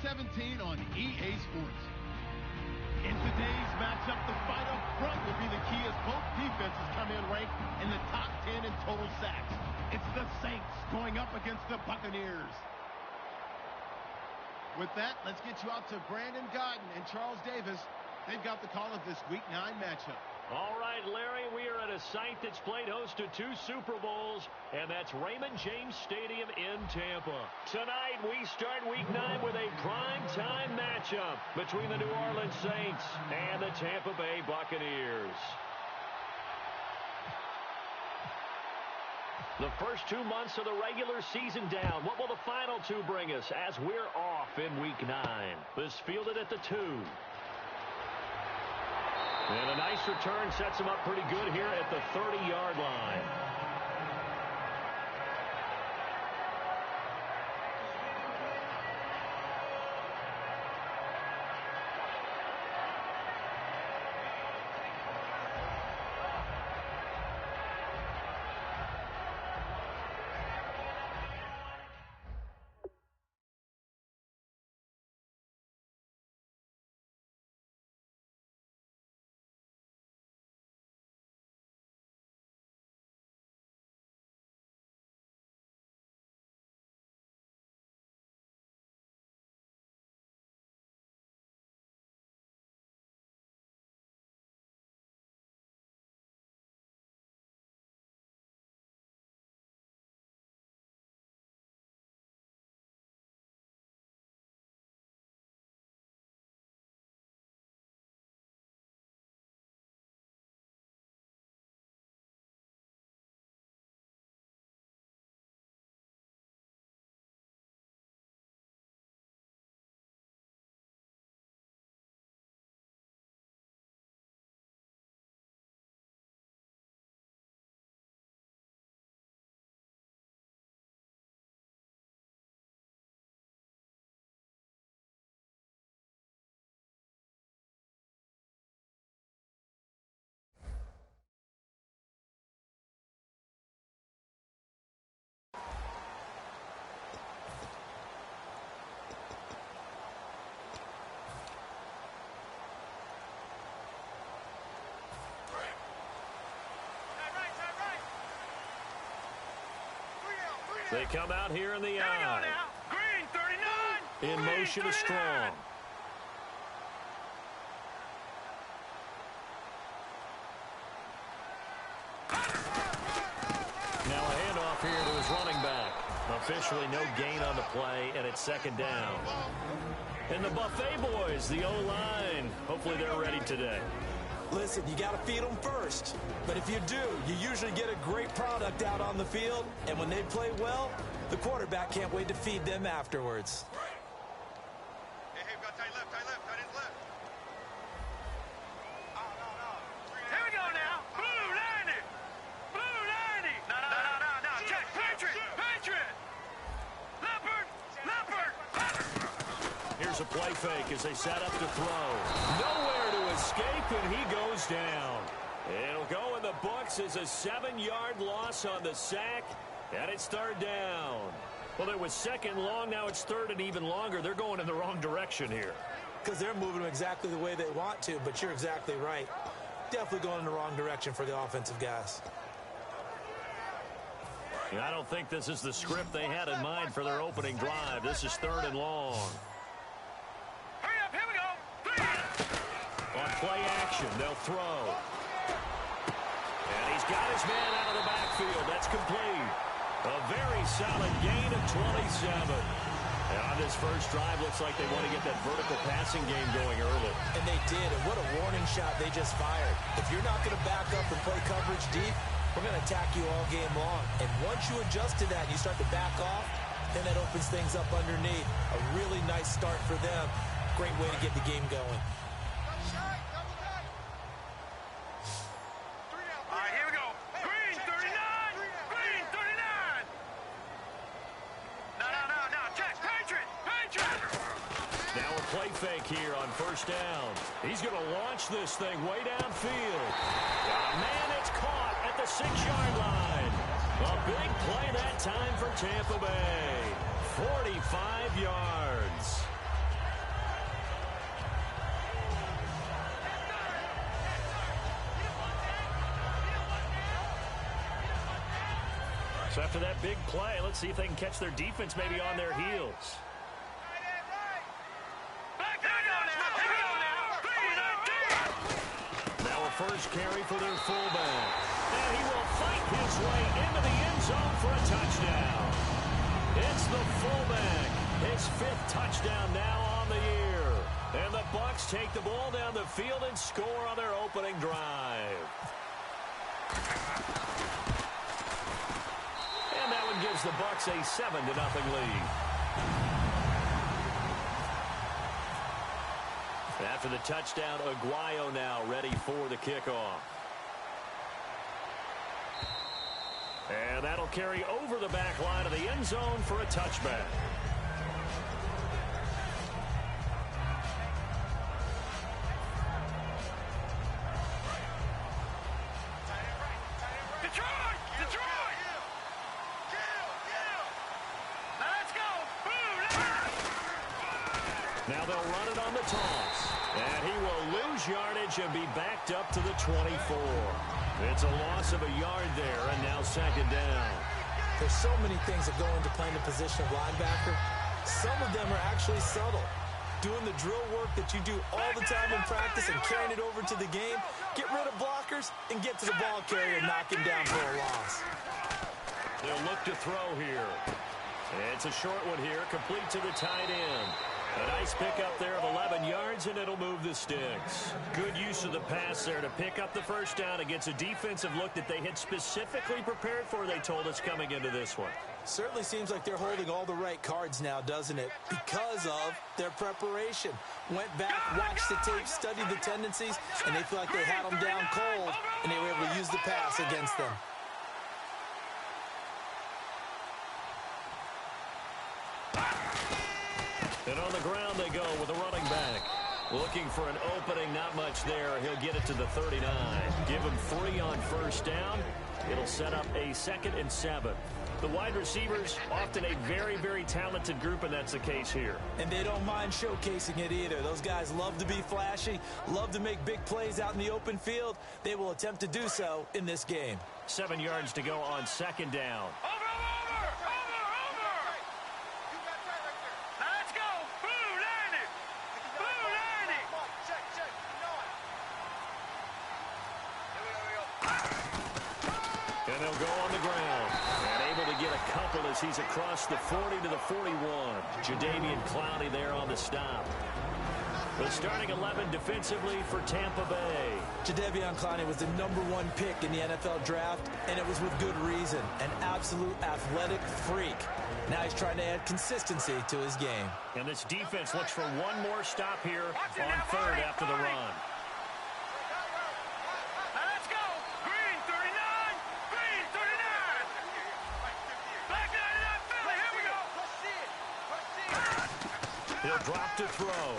17 on EA Sports. In today's matchup, the fight up front will be the key as both defenses come in ranked in the top 10 in total sacks. It's the Saints going up against the Buccaneers. With that, let's get you out to Brandon Godden and Charles Davis. They've got the call of this Week 9 matchup. All right, Larry, we are at a site that's played host to 2 Super Bowls, and that's Raymond James Stadium in Tampa. Tonight, we start Week 9 with a prime-time matchup between the New Orleans Saints and the Tampa Bay Buccaneers. The first 2 months of the regular season down. What will the final 2 bring us as we're off in Week 9? This fielded at the 2. And a nice return sets him up pretty good here at the 30-yard line. They come out here in the eye. Green, 39. In motion is Strong. Now a handoff here to his running back. Officially no gain on the play, and it's 2nd down. And the Buffet boys, the O-line, hopefully they're ready today. Listen, you got to feed them first. But if you do, you usually get a great product out on the field. And when they play well, the quarterback can't wait to feed them afterwards. Hey, we got tight left, tight ends left. No. Here we go now. Blue 90. Blue 90. No. Check. Patriot. Leopard. Here's a play fake as they set up to throw. Nowhere to escape, and he goes down. It'll go in the books as a 7-yard loss on the sack, and it's 3rd down. Well, it was 2nd long, now it's 3rd and even longer. They're going in the wrong direction here. Because they're moving them exactly the way they want to, but you're exactly right. Definitely going in the wrong direction for the offensive guys. I don't think this is the script they had in mind for their opening drive. This is 3rd and long. Hurry up, here we go. 3. On play action, they'll throw. And he's got his man out of the backfield. That's complete. A very solid gain of 27. And on this first drive, looks like they want to get that vertical passing game going early. And they did, and what a warning shot they just fired. If you're not going to back up and play coverage deep, we're going to attack you all game long. And once you adjust to that and you start to back off, then that opens things up underneath. A really nice start for them. Great way to get the game going. All right, here we go. Green, 39. Green, 39. No. Check. Patriot. Now a play fake here on 1st down. He's going to launch this thing way downfield. Man, it's caught at the 6-yard line. A big play that time for Tampa Bay. 45 yards. So after that big play, let's see if they can catch their defense maybe on their heels. Now a first carry for their fullback. And he will fight his way into the end zone for a touchdown. It's the fullback. His 5th touchdown now on the year. And the Bucs take the ball down the field and score on their opening drive. And that one gives the Bucs a 7-0 lead. After the touchdown, Aguayo now ready for the kickoff. And that'll carry over the back line of the end zone for a touchback. Now they'll run it on the toss. And he will lose yardage and be backed up to the 24. It's a loss of a yard there, and now 2nd down. There's so many things that go into playing the position of linebacker. Some of them are actually subtle. Doing the drill work that you do all the time in practice and carrying it over to the game. Get rid of blockers and get to the ball carrier and knock him down for a loss. They'll look to throw here. It's a short one here, complete to the tight end. A nice pickup there of 11 yards, and it'll move the sticks. Good use of the pass there to pick up the first down against a defensive look that they had specifically prepared for, they told us, coming into this one. Certainly seems like they're holding all the right cards now, doesn't it? Because of their preparation. Went back, watched the tape, studied the tendencies, and they feel like they had them down cold, and they were able to use the pass against them. And on the ground they go with a running back. Looking for an opening, not much there. He'll get it to the 39. Give him 3 on first down. It'll set up a 2nd and 7. The wide receivers, often a very, very talented group, and that's the case here. And they don't mind showcasing it either. Those guys love to be flashy, love to make big plays out in the open field. They will attempt to do so in this game. 7 yards to go on 2nd down. And they'll go on the ground. And able to get a couple as he's across the 40 to the 41. Jadeveon Clowney there on the stop. The starting 11 defensively for Tampa Bay. Jadeveon Clowney was the #1 pick in the NFL draft, and it was with good reason. An absolute athletic freak. Now he's trying to add consistency to his game. And this defense looks for one more stop here on 3rd after the run. He'll drop to throw.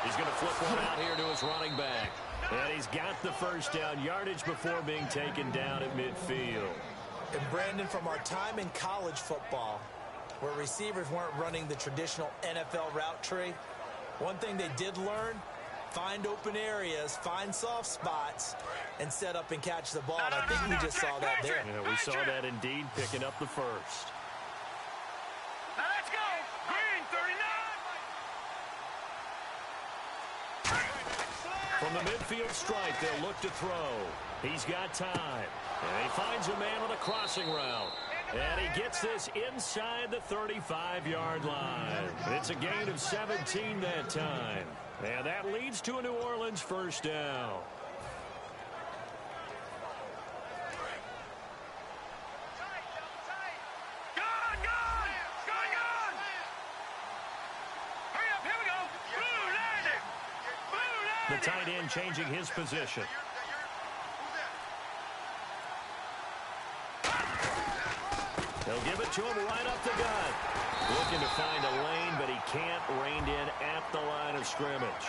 He's going to flip one out here to his running back. And he's got the first down yardage before being taken down at midfield. And Brandon, from our time in college football, where receivers weren't running the traditional NFL route tree, one thing they did learn, find open areas, find soft spots, and set up and catch the ball. And I think we just saw that there. Yeah, we saw that indeed, picking up the first. From the midfield stripe, they'll look to throw. He's got time. And he finds a man on a crossing route. And he gets this inside the 35-yard line. It's a gain of 17 that time. And that leads to a New Orleans first down. The tight end changing his position. They'll give it to him right up the gut. Looking to find a lane, but he can't. Reined in at the line of scrimmage.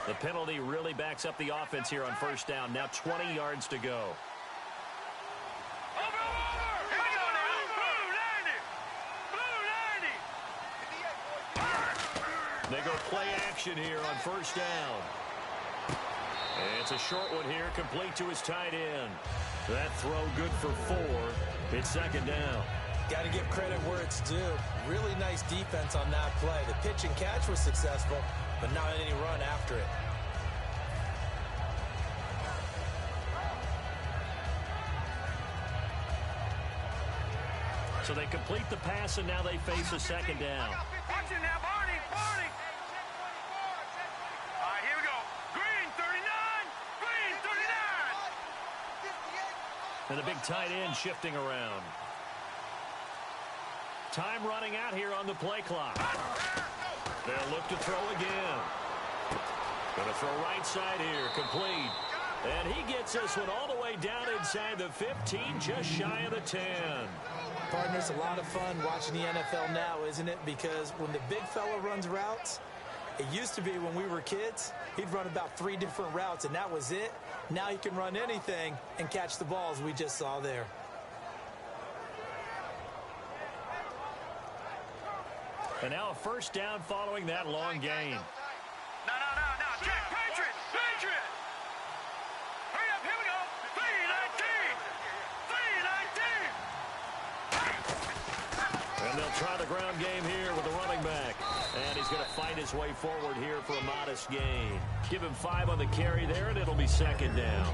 The penalty really backs up the offense here on first down. Now 20 yards to go. They go play action here on first down. And it's a short one here, complete to his tight end. That throw good for 4. It's second down. Got to give credit where it's due. Really nice defense on that play. The pitch and catch was successful, but not any run after it. So they complete the pass, and now they face a second down. Watch it now, Barney, Barney. All right, here we go. Green, 39. Green, 39. And the big tight end shifting around. Time running out here on the play clock. They'll look to throw again. Going to throw right side here, complete. And he gets this one all the way down inside the 15, just shy of the 10. Partner, it's a lot of fun watching the NFL now, isn't it? Because when the big fella runs routes, it used to be when we were kids, he'd run about 3 different routes, and that was it. Now he can run anything and catch the balls we just saw there. And now a first down following that long gain. No. Jack, Patriot. Hurry up, here we go. 3-19. And they'll try the ground game here with the running back. And he's going to fight his way forward here for a modest gain. Give him 5 on the carry there, and it'll be second down.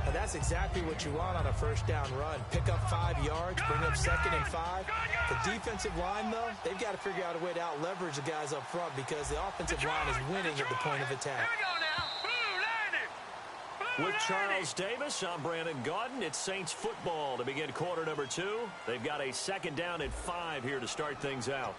And that's exactly what you want on a first down run. Pick up 5 yards, bring up 2nd and 5. The defensive line, though, they've got to figure out a way to out-leverage the guys up front because the offensive line is winning at the point of attack. Here we go now. Blue 90. With Charles Davis, I'm Brandon Gaudin. It's Saints football to begin quarter number 2. They've got a second down and 5 here to start things out.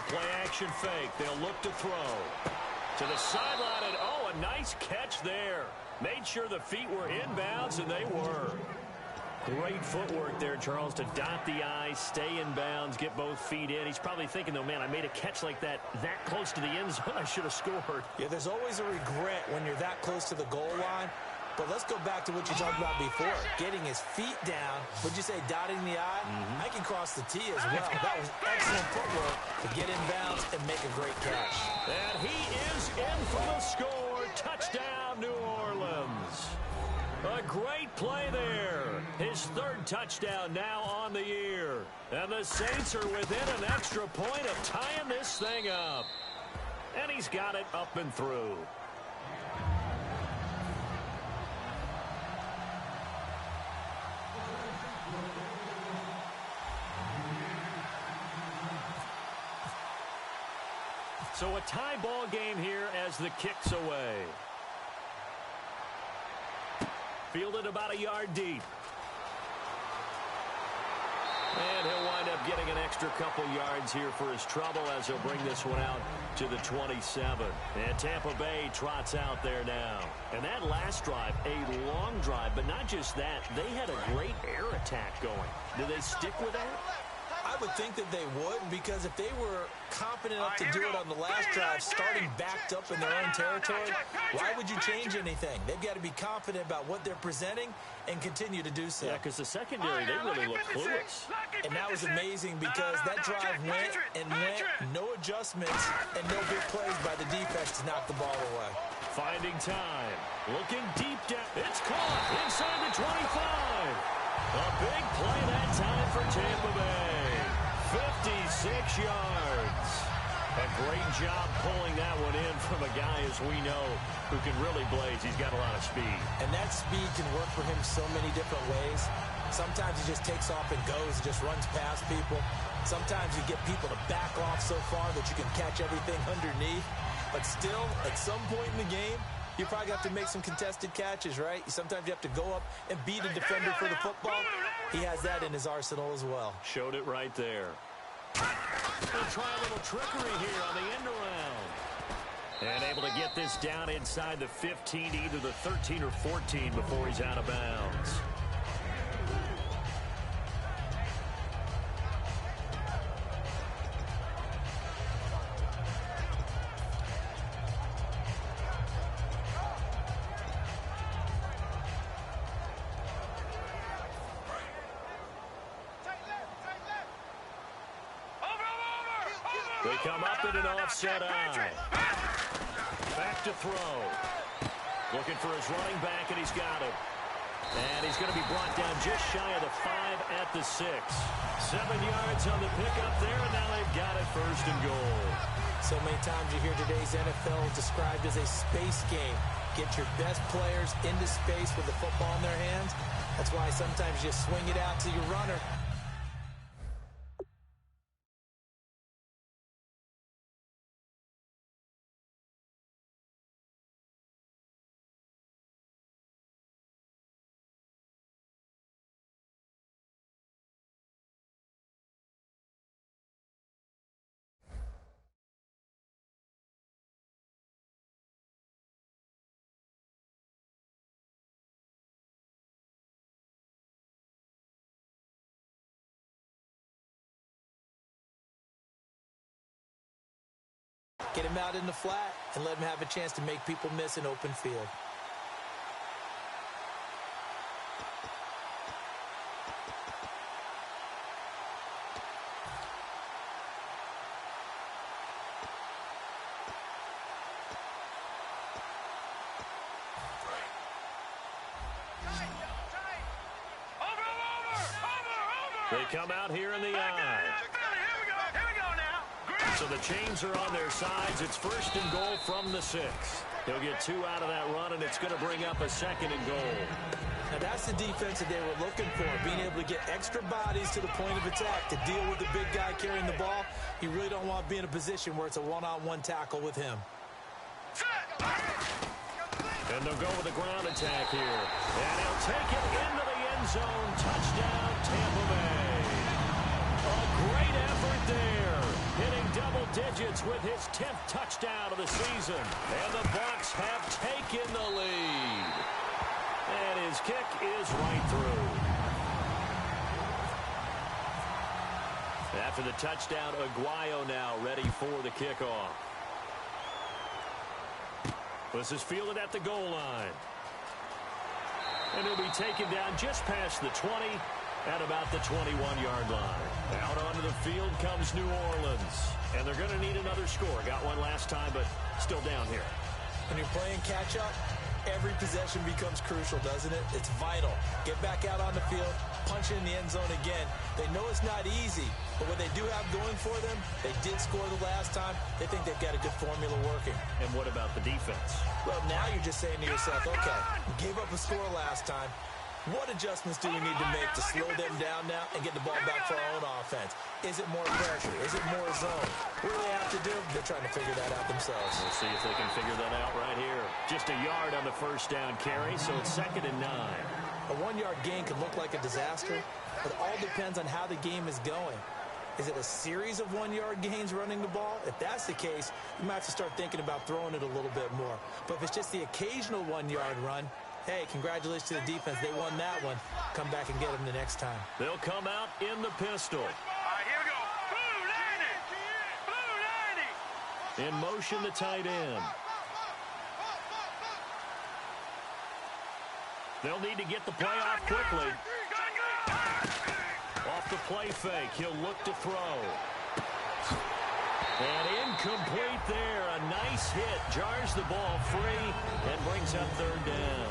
Play-action fake. They'll look to throw. To the sideline, and oh, a nice catch there. Made sure the feet were inbounds, and they were. Great footwork there, Charles, to dot the I, stay in bounds, get both feet in. He's probably thinking, though, man, I made a catch like that close to the end zone. I should have scored. Yeah, there's always a regret when you're that close to the goal line. But let's go back to what you talked about before. Getting his feet down. Would you say dotting the I? I can cross the T as well. That was excellent footwork to get in bounds and make a great catch. And he is in for the score. Touchdown, New Orleans. A great play there. His 3rd touchdown now on the year. And the Saints are within an extra point of tying this thing up. And he's got it up and through. So a tie ball game here as the kick's away. Fielded about a yard deep. And he'll wind up getting an extra couple yards here for his trouble as he'll bring this one out to the 27. And Tampa Bay trots out there now. And that last drive, a long drive, but not just that. They had a great air attack going. Do they stick with that? I would think that they would, because if they were confident enough to do it on the last drive, starting backed up in their own territory, why would you change anything? They've got to be confident about what they're presenting and continue to do so. Yeah, because the secondary, they really look clueless. And that was amazing because that drive went, no adjustments, and no big plays by the defense to knock the ball away. Finding time, looking deep down. It's caught inside the 25. A big play that time for Tampa Bay. 56 yards. A great job pulling that one in from a guy, as we know, who can really blaze. He's got a lot of speed. And that speed can work for him so many different ways. Sometimes he just takes off and goes, just runs past people. Sometimes you get people to back off so far that you can catch everything underneath. But still, at some point in the game, you probably have to make some contested catches, right? Sometimes you have to go up and beat a defender for the football. He has that in his arsenal as well. Showed it right there. They'll try a little trickery here on the end around. And able to get this down inside the 15, either the 13 or 14 before he's out of bounds. They come up in an offset eye. Back to throw. Looking for his running back, and he's got it. And he's going to be brought down just shy of the 5 at the 6. 7 yards on the pickup there, and now they've got it 1st and goal. So many times you hear today's NFL described as a space game. Get your best players into space with the football in their hands. That's why sometimes you swing it out to your runner. Get him out in the flat and let him have a chance to make people miss an open field. They come out here in the eye. So the chains are on their sides. It's 1st and goal from the 6. He'll get 2 out of that run, and it's going to bring up a 2nd and goal. Now that's the defense that they were looking for, being able to get extra bodies to the point of attack to deal with the big guy carrying the ball. You really don't want to be in a position where it's a one-on-one tackle with him. And they'll go with a ground attack here. And he'll take it into the end zone. Touchdown, Tampa Bay. A great effort there. Hitting double digits with his 10th touchdown of the season. And the Bucs have taken the lead. And his kick is right through. After the touchdown, Aguayo now ready for the kickoff. This is fielded at the goal line. And he'll be taken down just past the 20 at about the 21-yard line. Out onto the field comes New Orleans. And they're going to need another score. Got one last time, but still down here. When you're playing catch-up, every possession becomes crucial, doesn't it? It's vital. Get back out on the field, punch it in the end zone again. They know it's not easy, but what they do have going for them, they did score the last time. They think they've got a good formula working. And what about the defense? Well, now you're just saying to yourself, okay, we gave up a score last time. What adjustments do we need to make to slow them down now and get the ball back for our own offense? Is it more pressure? Is it more zone? What do they have to do? They're trying to figure that out themselves. We'll see if they can figure that out right here. Just a yard on the 1st down carry, so it's 2nd and 9. A 1-yard gain can look like a disaster, but it all depends on how the game is going. Is it a series of 1-yard gains running the ball? If that's the case, you might have to start thinking about throwing it a little bit more. But if it's just the occasional 1-yard run, hey, congratulations to the defense. They won that one. Come back and get them the next time. They'll come out in the pistol. All right, here we go. Blue 90. Blue 90. In motion, the tight end. They'll need to get the play off quickly. Off the play fake, he'll look to throw. And incomplete there. A nice hit. Jars the ball free and brings up 3rd down.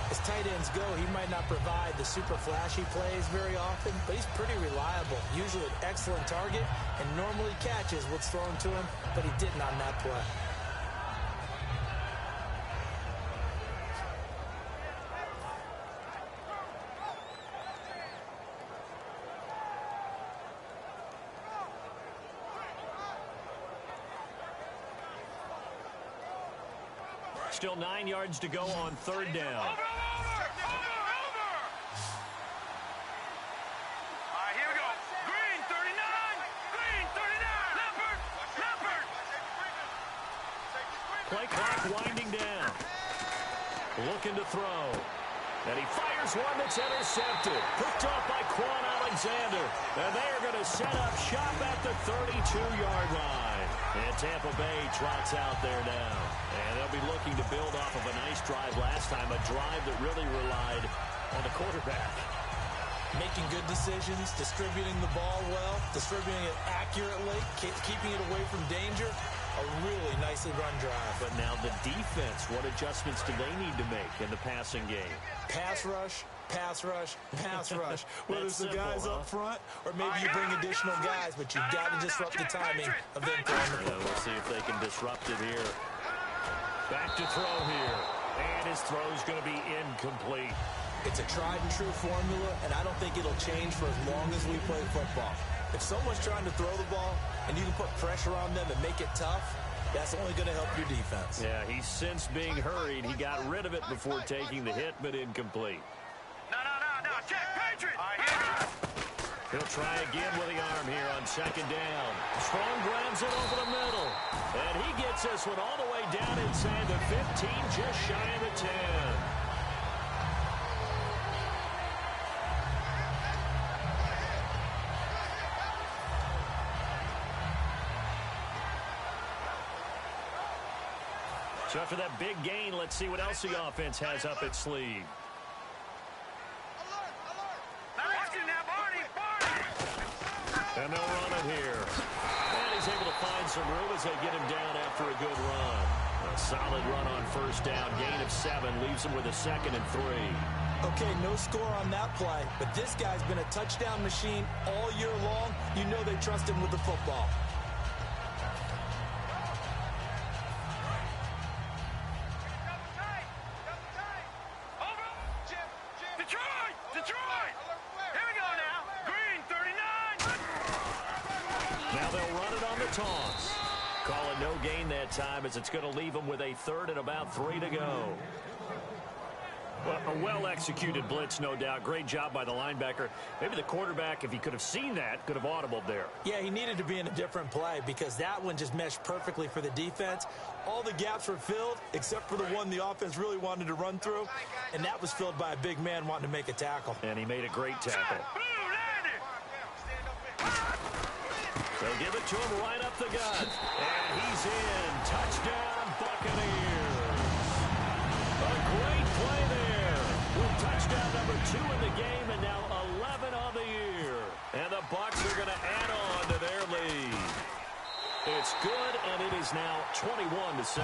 As tight ends go, he might not provide the super flashy plays very often, but he's pretty reliable. Usually an excellent target and normally catches what's thrown to him, but he didn't on that play. Still 9 yards to go on 3rd down. Over. All right, here we go. Green 39. Green 39. Leopard. Play clock winding down. Looking to throw. And he fires one that's intercepted. Picked off by Quan Alexander. And they are going to set up shop at the 32-yard line. And Tampa Bay trots out there now. And they'll be looking to build off of a nice drive last time, a drive that really relied on the quarterback. Making good decisions, distributing the ball well, distributing it accurately, keeping it away from danger. A really nicely run drive. But now the defense, what adjustments do they need to make in the passing game? Pass rush, pass rush, pass rush. Whether it's the guys simple, up front or maybe you bring additional guys, but you've got to disrupt the timing of them throwing the football. We'll see if they can disrupt it here. Back to throw here. And his throw's going to be incomplete. It's a tried-and-true formula, and I don't think it'll change for as long as we play football. If someone's trying to throw the ball and you can put pressure on them and make it tough, that's only going to help your defense. Yeah, he's since being hurried. He got rid of it before taking the hit, but incomplete. No. Check, Patriot. He'll try again with the arm here on second down. Strong grounds it over the middle. And he gets this one all the way down inside the 15, just shy of the 10. So after that big gain, let's see what else the offense has up its sleeve. And they'll run it here. And he's able to find some room as they get him down after a good run. A solid run on first down. Gain of 7 leaves him with a 2nd and 3. Okay, no score on that play, but this guy's been a touchdown machine all year long. You know they trust him with the football. Detroit! Here we go now. Green, 39. Now they'll run it on the toss. Call it no gain that time as it's going to leave them with a 3rd and about 3 to go. Well, a well-executed blitz, no doubt. Great job by the linebacker. Maybe the quarterback, if he could have seen that, could have audibled there. Yeah, he needed to be in a different play because that one just meshed perfectly for the defense. All the gaps were filled except for the one the offense really wanted to run through, and that was filled by a big man wanting to make a tackle. And he made a great tackle. They'll give it to him right up the gut. And he's in. Touchdown, Buccaneers. A great play there. With touchdown number 2 in the game and now 11 on the year. And the Bucs are going to add on to their lead. It's good, and it is now 21-7.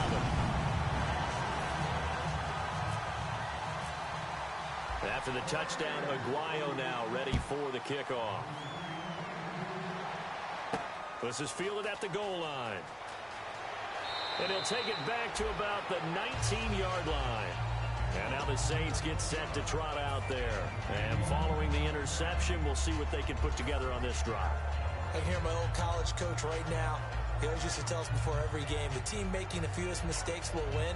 After the touchdown, Aguayo now ready for the kickoff. This is fielded at the goal line. And he'll take it back to about the 19-yard line. And now the Saints get set to trot out there. And following the interception, we'll see what they can put together on this drive. I can hear my old college coach right now. He always used to tell us before every game, the team making the fewest mistakes will win.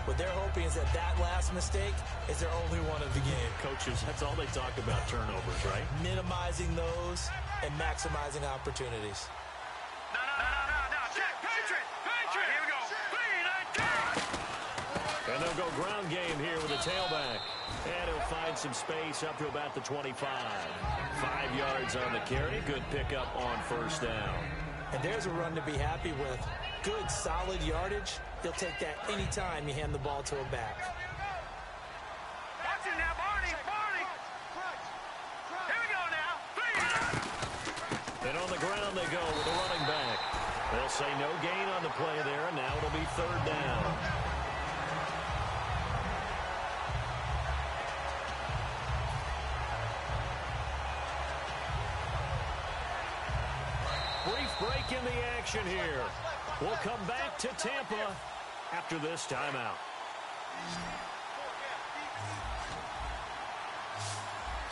What they're hoping is that last mistake is their only one of the game. Coaches, that's all they talk about, turnovers, right? Minimizing those and maximizing opportunities. No. Check, Patriot. Here we go. 3, 9, 2. And they'll go ground game here with a tailback. And he'll find some space up to about the 25. 5 yards on the carry. Good pickup on first down. And there's a run to be happy with. Good, solid yardage. He'll take that anytime you hand the ball to a back. Watch it now, Barney. Here we go now. 3. And on the ground they go with a running back. They'll say no gain on the play there, and now it'll be 3rd down. Brief break in the action here. We'll come back to Tampa after this timeout.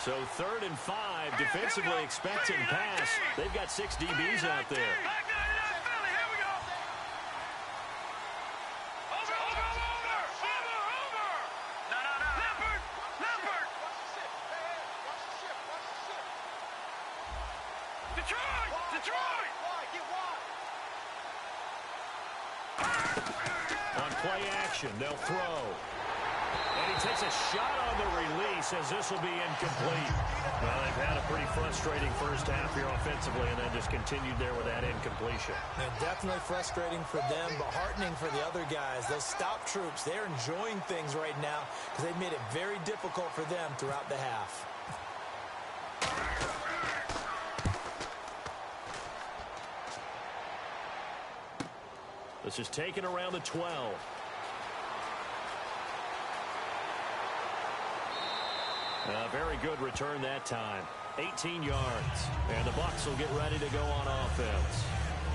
So 3rd and 5, defensively expecting pass. They've got 6 DBs out there. Back 99 Philly. Here we go. Over. No. Leopard. Detroit. On play action. They'll throw. And he takes a shot on the release as this will be incomplete. Well, they've had a pretty frustrating first half here offensively and then just continued there with that incompletion. And definitely frustrating for them, but heartening for the other guys. Those stop troops, they're enjoying things right now because they've made it very difficult for them throughout the half. This is taken around the 12. Very good return that time. 18 yards. And the Bucs will get ready to go on offense.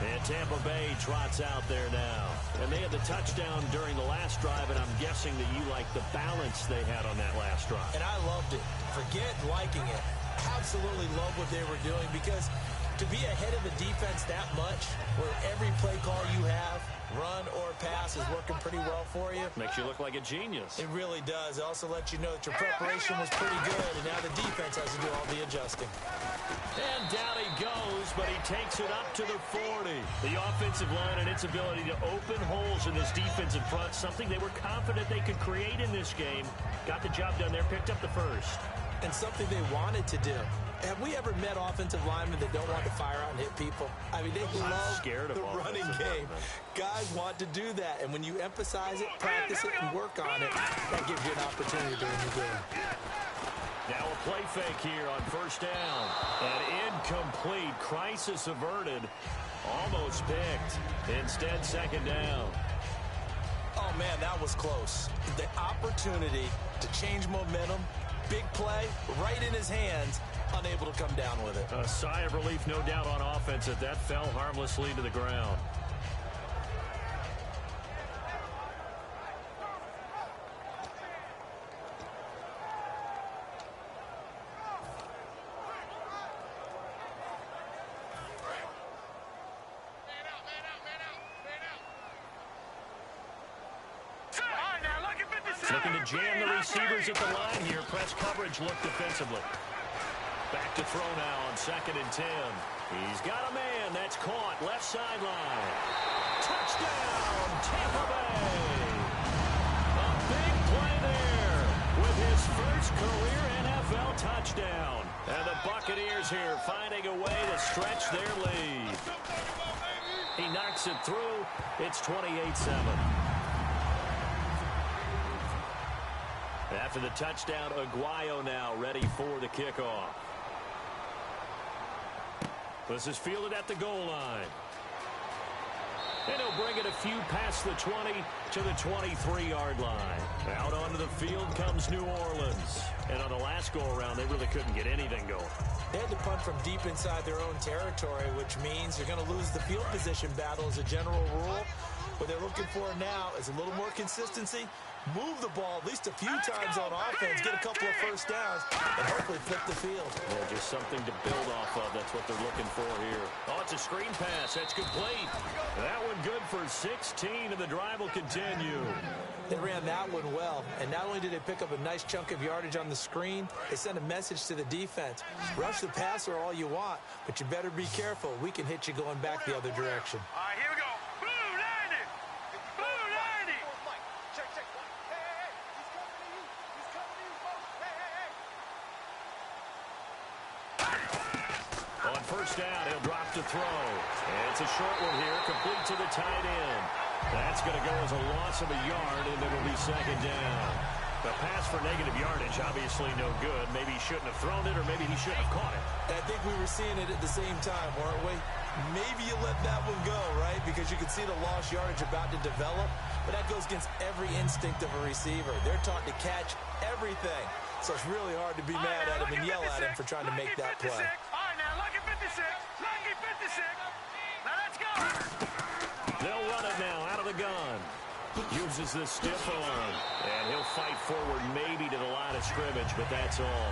And Tampa Bay trots out there now. And they had the touchdown during the last drive, and I'm guessing that you like the balance they had on that last drive. And I loved it. Forget liking it. Absolutely love what they were doing, because to be ahead of a defense that much, where every play call you have, run or pass, is working pretty well for you. Makes you look like a genius. It really does. It also lets you know that your preparation was pretty good, and now the defense has to do all the adjusting. And down he goes, but he takes it up to the 40. The offensive line and its ability to open holes in this defensive front, something they were confident they could create in this game. Got the job done there, picked up the first. And something they wanted to do. Have we ever met offensive linemen that don't want to fire out and hit people? I mean, they love the running game. Guys want to do that, and when you emphasize it, practice it, and work on it, that gives you an opportunity during the game. Now a play fake here on first down. An incomplete, crisis averted, almost picked. Instead, second down. Oh, man, that was close. The opportunity to change momentum, big play, right in his hands, unable to come down with it. A sigh of relief, no doubt, on offense as that fell harmlessly to the ground. Looking to jam the receivers at the line here. Press coverage look defensively. Back to throw now on 2nd and 10. He's got a man. That's caught. Left sideline. Touchdown, Tampa Bay. A big play there with his first career NFL touchdown. And the Buccaneers here finding a way to stretch their lead. He knocks it through. It's 28-7. After the touchdown, Aguayo now ready for the kickoff. This is fielded at the goal line. And he'll bring it a few past the 20 to the 23-yard line. Out onto the field comes New Orleans. And on the last go-around, they really couldn't get anything going. They had to punt from deep inside their own territory, which means you're going to lose the field position battle as a general rule. What they're looking for now is a little more consistency. Move the ball at least a few times on offense, get a couple of first downs, and hopefully flip the field. Yeah, just something to build off of. That's what they're looking for here. Oh, it's a screen pass. That's complete. That one good for 16, and the drive will continue. They ran that one well, and not only did they pick up a nice chunk of yardage on the screen, they sent a message to the defense. Rush the passer all you want, but you better be careful. We can hit you going back the other direction. All right, here we go. Blue 90. Blue 90. Check. Hey. He's coming to you. Hey. On first down, he'll drop to throw. And it's a short one here, complete to the tight end. That's going to go as a loss of a yard, and it'll be second down. The pass for negative yardage, obviously no good. Maybe he shouldn't have thrown it, or maybe he shouldn't have caught it. I think we were seeing it at the same time, weren't we? Maybe you let that one go, right? Because you can see the lost yardage about to develop. But that goes against every instinct of a receiver. They're taught to catch everything. So it's really hard to be mad at him and yell at him for trying to make that play. All right, now, lucky 56. Lucky 56. Now, let's go. They'll run it now out of the gun. Uses the stiff arm. And he'll fight forward maybe to the line of scrimmage, but that's all.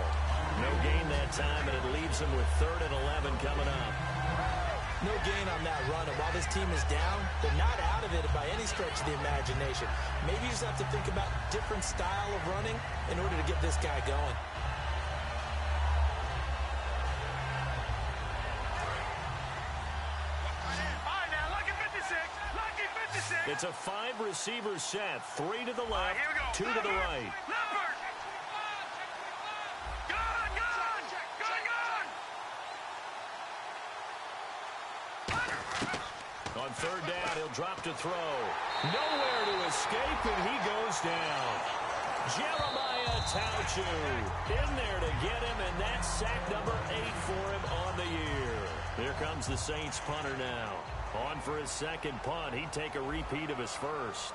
No gain that time, and it leaves him with 3rd and 11 coming up. No gain on that run, and while this team is down, they're not out of it by any stretch of the imagination. Maybe you just have to think about different style of running in order to get this guy going. All right, now, lucky 56. Lucky 56. It's a 5-receiver set. 3 to the left, here we go. 2 to the right. Leopard! Gone! On third down, he'll drop to throw. Nowhere to escape, and he goes down. Jeremiah Tauchu in there to get him, and that's sack number 8 for him on the year. Here comes the Saints punter now. On for his second punt. He'd take a repeat of his first.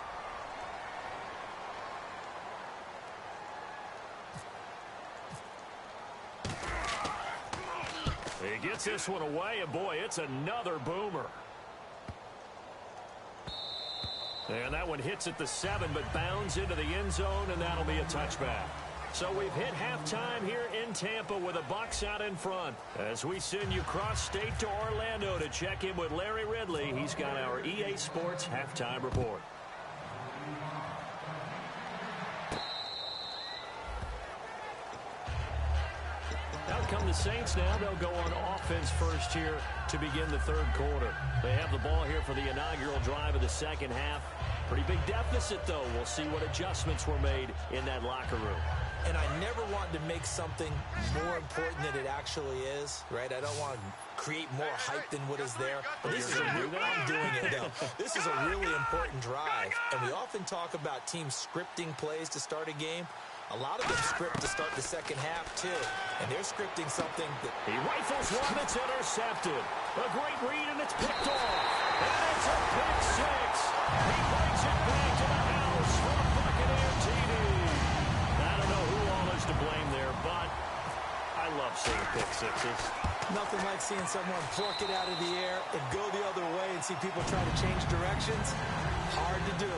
He gets this one away, and boy, it's another boomer. And that one hits at the 7, but bounds into the end zone, and that'll be a touchback. So we've hit halftime here in Tampa with the Bucs out in front. As we send you cross-state to Orlando to check in with Larry Ridley, he's got our EA Sports halftime report. Out come the Saints now. They'll go on offense first here to begin the third quarter. They have the ball here for the inaugural drive of the second half. Pretty big deficit, though. We'll see what adjustments were made in that locker room. And I never want to make something more important than it actually is, right? I don't want to create more hype than what is there. But this is I'm doing it, though. This is a really important drive. And we often talk about teams scripting plays to start a game. A lot of them script to start the second half, too. And they're scripting something that... He rifles one that's intercepted. A great read, and it's picked off. And it's a pick 6. He brings it back to the house for a Buccaneer TD. I don't know who all is to blame there, but I love seeing pick 6s. Nothing like seeing someone pluck it out of the air and go the other way and see people try to change directions. Hard to do.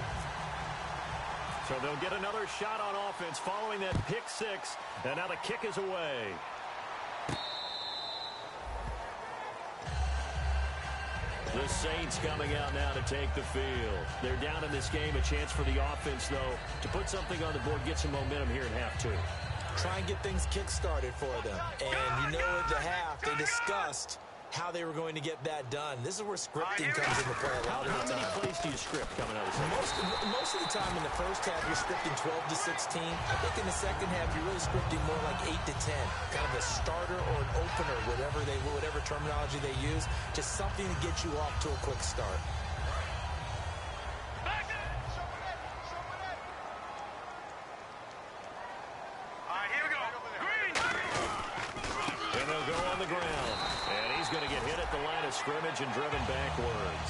So they'll get another shot on offense following that pick 6, and now the kick is away. The Saints coming out now to take the field. They're down in this game. A chance for the offense, though, to put something on the board, get some momentum here in half 2. Try and get things kick-started for them. And you know at the half, they discussed how they were going to get that done. This is where scripting comes into play a lot of the time. How many plays do you script coming out of the second? Most of the time in the first half, you're scripting 12 to 16. I think in the second half, you're really scripting more like 8 to 10. Kind of a starter or an opener, whatever terminology they use. Just something to get you off to a quick start. Scrimmage and driven backwards.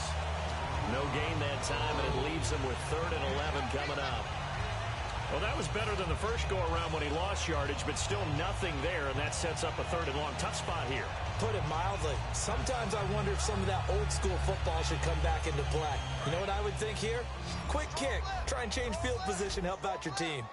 No gain that time, and it leaves him with 3rd and 11 coming up. Well, that was better than the first go-around when he lost yardage, but still nothing there, and that sets up a 3rd and long. Tough spot here. Put it mildly. Sometimes I wonder if some of that old-school football should come back into play. You know what I would think here? Quick kick. Try and change field position, help out your team.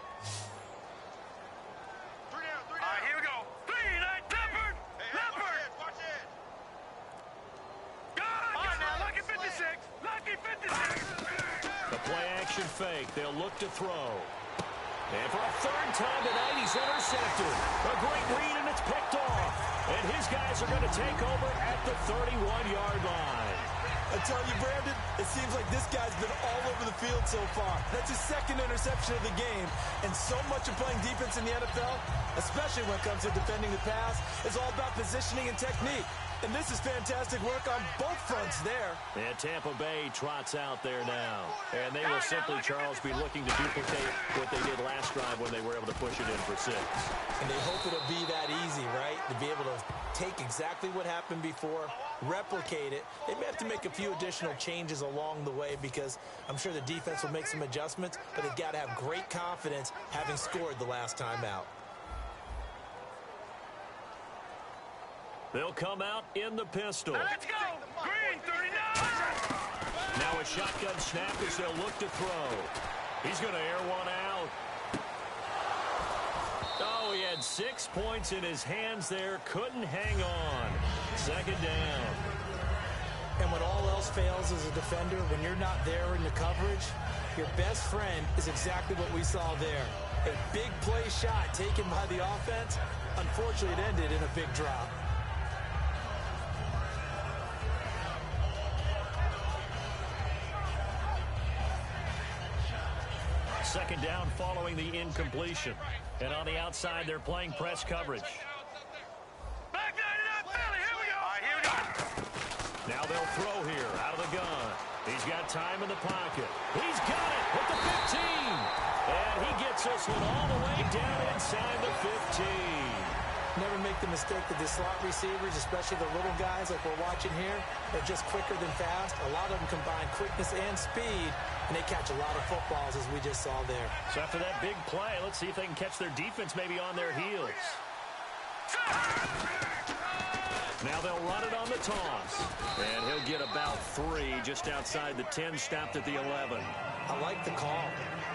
Fake. They'll look to throw. And for a 3rd time tonight, he's intercepted. A great read, and it's picked off. And his guys are going to take over at the 31-yard line. I tell you, Brandon, it seems like this guy's been all over the field so far. That's his 2nd interception of the game. And so much of playing defense in the NFL, especially when it comes to defending the pass, is all about positioning and technique. And this is fantastic work on both fronts there. And Tampa Bay trots out there now. And they will simply, Charles, be looking to duplicate what they did last drive when they were able to push it in for 6. And they hope it'll be that easy, right? To be able to take exactly what happened before, replicate it. They may have to make a few additional changes along the way because I'm sure the defense will make some adjustments, but they've got to have great confidence having scored the last time out. They'll come out in the pistol. Let's go! Green, 39! Now a shotgun snap as they'll look to throw. He's going to air one out. Oh, he had 6 points in his hands there. Couldn't hang on. 2nd down. And when all else fails as a defender, when you're not there in the coverage, your best friend is exactly what we saw there. A big play shot taken by the offense. Unfortunately, it ended in a big drop. second down following the incompletion. And on the outside, they're playing press coverage. Back 99 Philly, here we go. All right, here we go. Now they'll throw here out of the gun. He's got time in the pocket. He's got it at the 15. And he gets this one all the way down inside the 15. Never make the mistake that the slot receivers, especially the little guys like we're watching here, are just quicker than fast. A lot of them combine quickness and speed, and they catch a lot of footballs, as we just saw there. So after that big play, let's see if they can catch their defense maybe on their heels. Now they'll run it on the toss. And he'll get about 3 just outside the 10, stopped at the 11. I like the call.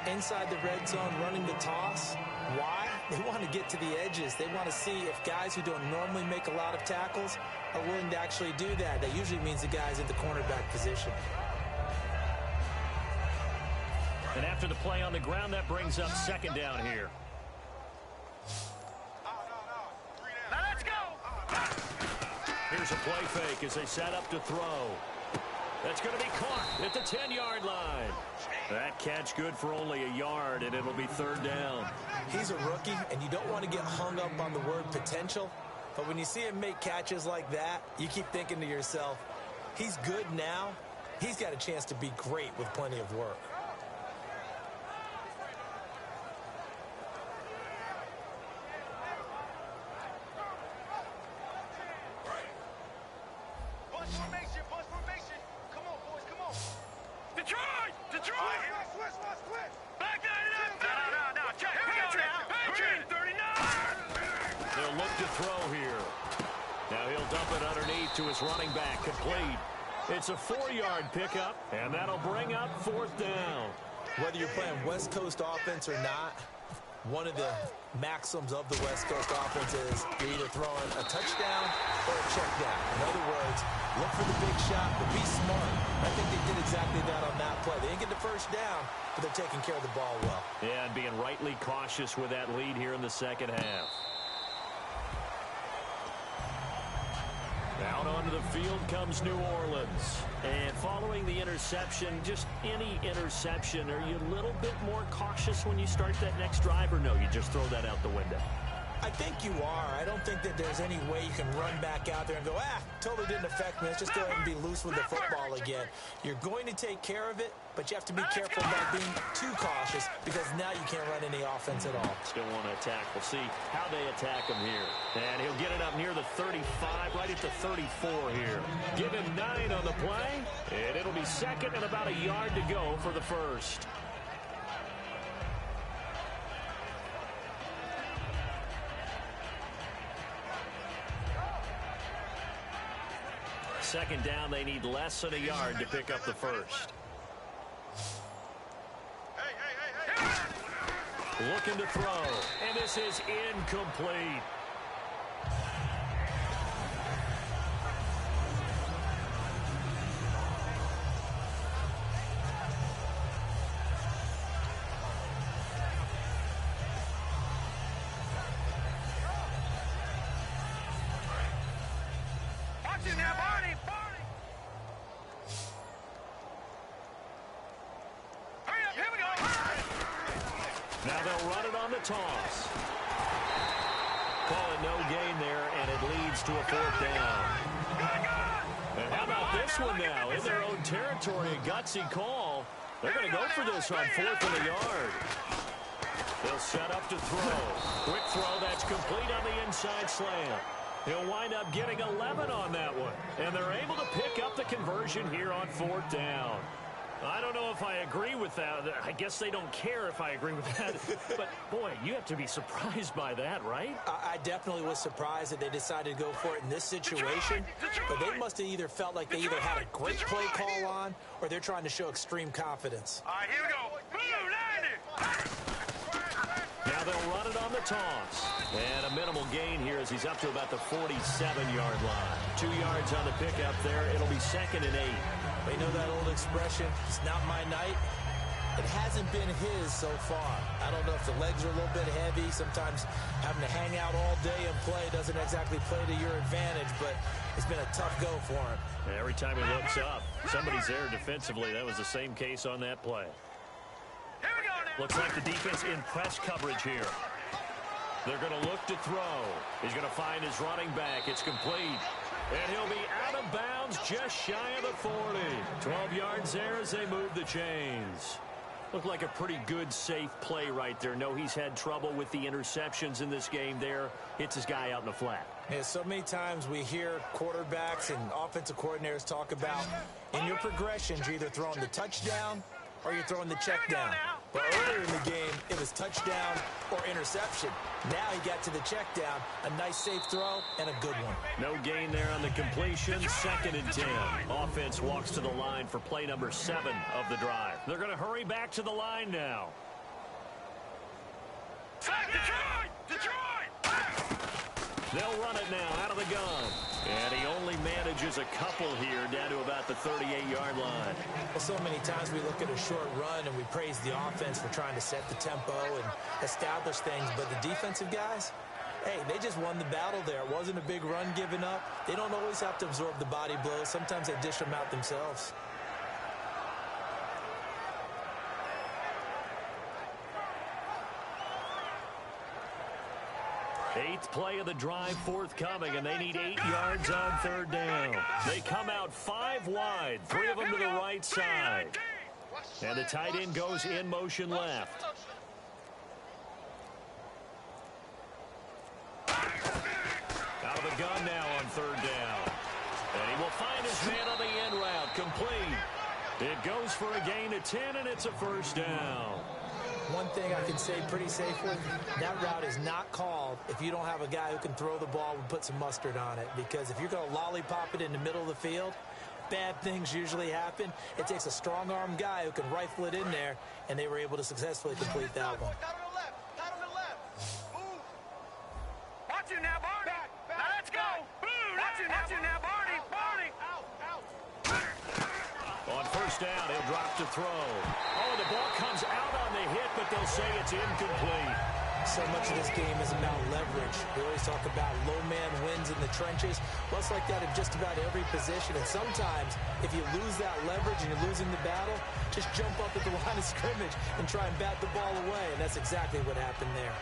Inside the red zone, running the toss. Why? They want to get to the edges. They want to see if guys who don't normally make a lot of tackles are willing to actually do that. That usually means the guy's in the cornerback position. And after the play on the ground, that brings up second down here. Now let's go. Here's a play fake as they set up to throw. That's going to be caught at the 10-yard line. That catch good for only a yard, and it'll be third down. He's a rookie, and you don't want to get hung up on the word potential. But when you see him make catches like that, you keep thinking to yourself, he's good now. He's got a chance to be great with plenty of work. Bunch formation. Come on, boys, come on. Detroit! Detroit! Switch. Back 99 Philly. No. Check. Here we go now. Patriot 39. They'll look to throw here. Now he'll dump it underneath to his running back. Complete. It's a 4-yard pickup, and that'll bring up fourth down. Whether you're playing West Coast offense or not, one of the maxims of the West Coast offense is you're either throwing a touchdown or a check down. In other words, look for the big shot, but be smart. I think they did exactly that on that play. They didn't get the first down, but they're taking care of the ball well. Yeah, and being rightly cautious with that lead here in the second half. Out onto the field comes New Orleans. And following the interception, just any interception, are you a little bit more cautious when you start that next drive, or no, you just throw that out the window? I think you are. I don't think that there's any way you can run back out there and go, totally didn't affect me. Let's just go ahead and be loose with the football again. You're going to take care of it, but you have to be careful about being too cautious because now you can't run any offense at all. Still want to attack. We'll see how they attack him here. And he'll get it up near the 35, right at the 34 here. Give him 9 on the play, and it'll be second and about a yard to go for the first. Second down, they need less than a yard to pick up the first. Looking to throw, and this is incomplete. Watch it now, Barney. Hurry up, here we go. Now they'll run it on the toss. Call it no gain there, and it leads to a fourth down. And how about this one now? In their own territory, a gutsy call. They're going to go for this on fourth and a yard. They'll set up to throw. Quick throw, that's complete on the inside slant. He'll wind up getting 11 on that one. And they're able to pick up the conversion here on fourth down. I don't know if I agree with that. I guess they don't care if I agree with that. But, boy, you have to be surprised by that, right? I definitely was surprised that they decided to go for it in this situation. But they must have either felt like they either had a great play call on or they're trying to show extreme confidence. All right, here we go. Blue 90. Now they'll run it on the toss. And a minimal gain here as he's up to about the 47-yard line. 2 yards on the pickup there. It'll be second and 8. They know that old expression, it's not my night. It hasn't been his so far. I don't know if the legs are a little bit heavy. Sometimes having to hang out all day and play doesn't exactly play to your advantage, but it's been a tough go for him. Every time he looks up, somebody's there defensively. That was the same case on that play. Here we go now. Looks like the defense in press coverage here. They're going to look to throw. He's going to find his running back. It's complete. And he'll be out of bounds just shy of the 40. 12 yards there as they move the chains. Looked like a pretty good, safe play right there. No, he's had trouble with the interceptions in this game there. Hits his guy out in the flat. Yeah, so many times we hear quarterbacks and offensive coordinators talk about in your progressions, you're either throwing the touchdown or you're throwing the check down. But earlier in the game, it was touchdown or interception. Now he got to the check down, a nice safe throw, and a good one. No gain there on the completion. 2nd and 10. Offense walks to the line for play number 7 of the drive. They're going to hurry back to the line now. Detroit! Detroit! They'll run it now out of the gun. And he only manages a couple here down to about the 38-yard line. Well, so many times we look at a short run and we praise the offense for trying to set the tempo and establish things. But the defensive guys, hey, they just won the battle there. It wasn't a big run given up. They don't always have to absorb the body blows. Sometimes they dish them out themselves. Eighth play of the drive forthcoming, and they need 8 yards on 3rd down. They come out 5 wide, 3 of them to the right side. And the tight end goes in motion left. Out of the gun now on 3rd down. And he will find his man on the end route, complete. It goes for a gain of 10, and it's a 1st down. One thing I can say pretty safely, that route is not called if you don't have a guy who can throw the ball and put some mustard on it. Because if you're going to lollipop it in the middle of the field, bad things usually happen. It takes a strong-arm guy who can rifle it in there, and they were able to successfully complete that one. Not on the left. Not on the left. Move. Watch you now, Barney. Now let's go. Watch you now, Barney. Barney. Out. On 1st down, he'll drop to throw. Oh, the ball comes out on the hit, but they'll say it's incomplete. So much of this game is about leverage. We always talk about low man wins in the trenches. Well, it's like that in just about every position. And sometimes, if you lose that leverage and you're losing the battle, just jump up at the line of scrimmage and try and bat the ball away. And that's exactly what happened there.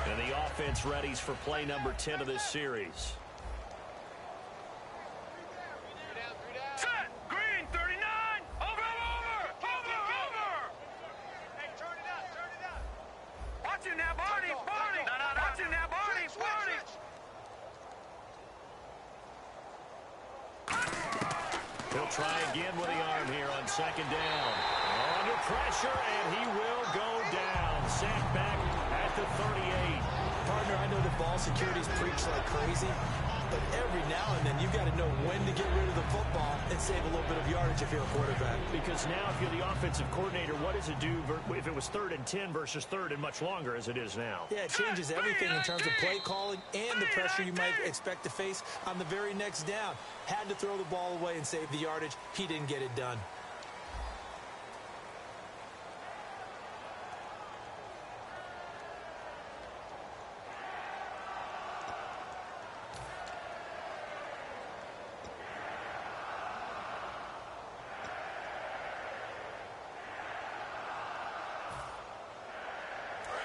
And the offense readies for play number 10 of this series. Set. Green, 39. Over. Hey, turn it out. Watch you now, Barney. Barney. No. Watch you now, Barney. Barney. He'll try again with the arm here on 2nd down. Under pressure, and he will go down. Sacked back at the 38. Partner, I know that ball security's preached like crazy, but every now and then you've got to know when to get rid of the football and save a little bit of yardage if you're a quarterback. Because now if you're the offensive coordinator, what does it do if it was 3rd and 10 versus 3rd and much longer as it is now? Yeah, it changes everything in terms of play calling and the pressure you might expect to face on the very next down. Had to throw the ball away and save the yardage. He didn't get it done.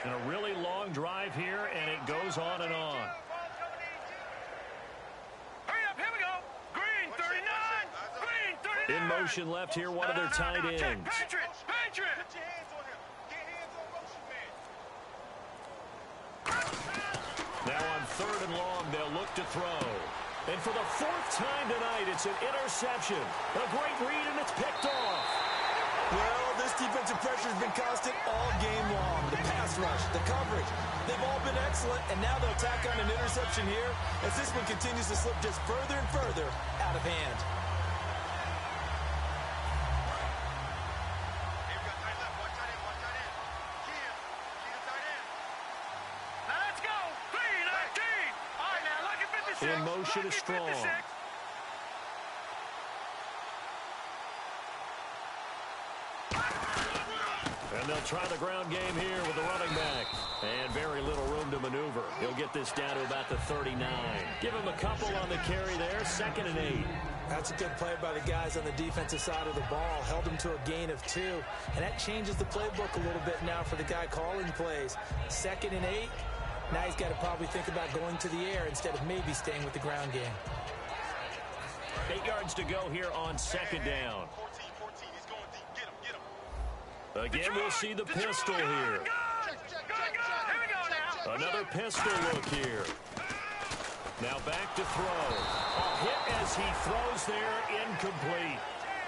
And a really long drive here, and it goes on and on. Hurry up, here we go. Green, 39. Green, 39. In motion left here, one of their tight ends. Patriots. Put your hands on him. Get hands on motion man. Now on 3rd and long, they'll look to throw. And for the 4th time tonight, it's an interception. A great read, and it's picked off. Well, this defensive pressure has been constant all game long. The pass rush, the coverage, they've all been excellent, and now they'll tack on an interception here as this one continues to slip just further and further out of hand. Hey, we got tight left. One tight end. Key the tight end. Now let's go. Green, 19. All right, now look at 56. In motion is strong. 56. And And they'll try the ground game here with the running back. And very little room to maneuver. He'll get this down to about the 39. Give him a couple on the carry there. 2nd and 8. That's a good play by the guys on the defensive side of the ball. Held him to a gain of 2. And that changes the playbook a little bit now for the guy calling plays. 2nd and 8. Now he's got to probably think about going to the air instead of maybe staying with the ground game. 8 yards to go here on 2nd down. 14, he's going deep. Get him. Again, we'll see the pistol here. Another pistol look here. Now back to throw. A hit as he throws there, incomplete.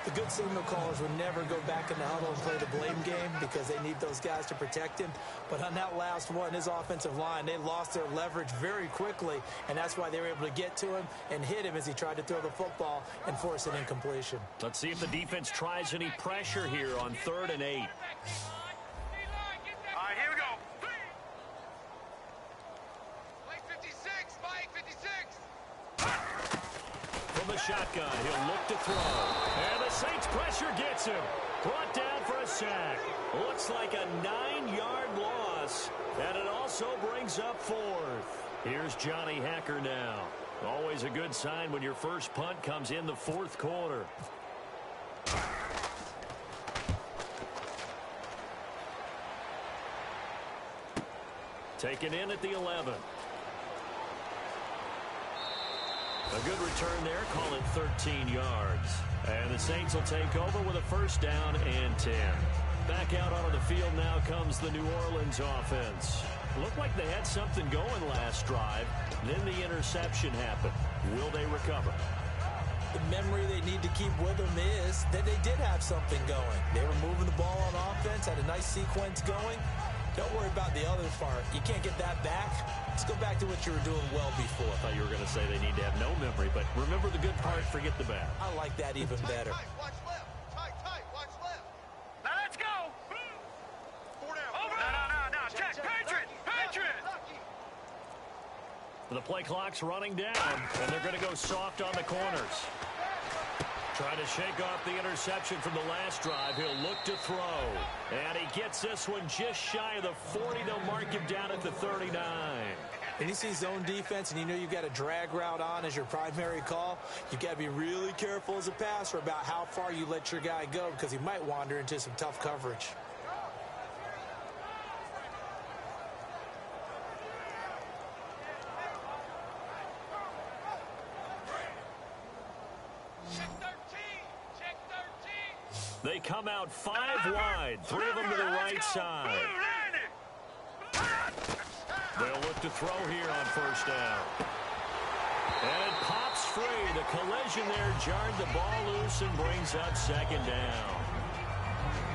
The good signal callers would never go back in the huddle and play the blame game because they need those guys to protect him. But on that last one, his offensive line, they lost their leverage very quickly, and that's why they were able to get to him and hit him as he tried to throw the football and force an incompletion. Let's see if the defense tries any pressure here on 3rd and 8. All right, here we go. Mike 56, Mike 56. From the shotgun, he'll look to throw. And the Saints pressure gets him. Brought down for a sack. Looks like a 9-yard loss. And it also brings up 4th. Here's Johnny Hacker now. Always a good sign when your first punt comes in the 4th quarter. Taken in at the 11. A good return there, call it 13 yards. And the Saints will take over with a 1st down and 10. Back out onto the field now comes the New Orleans offense. Looked like they had something going last drive. Then the interception happened. Will they recover? The memory they need to keep with them is that they did have something going. They were moving the ball on offense, had a nice sequence going. Don't worry about the other part. You can't get that back. Let's go back to what you were doing well before. I thought you were going to say they need to have no memory, but remember the good part, forget the bad. I like that even better. Tight, watch left. Tight, watch left. Now let's go. 4 down. Over. No. Check. Patriot. The play clock's running down, and they're going to go soft on the corners. Trying to shake off the interception from the last drive. He'll look to throw. And he gets this one just shy of the 40. They'll mark him down at the 39. And you see zone defense and you know you've got a drag route on as your primary call, you've got to be really careful as a passer about how far you let your guy go because he might wander into some tough coverage. They come out 5 wide, 3 of them to the right side. They'll look to throw here on 1st down. And it pops free. The collision there jarred the ball loose and brings up 2nd down.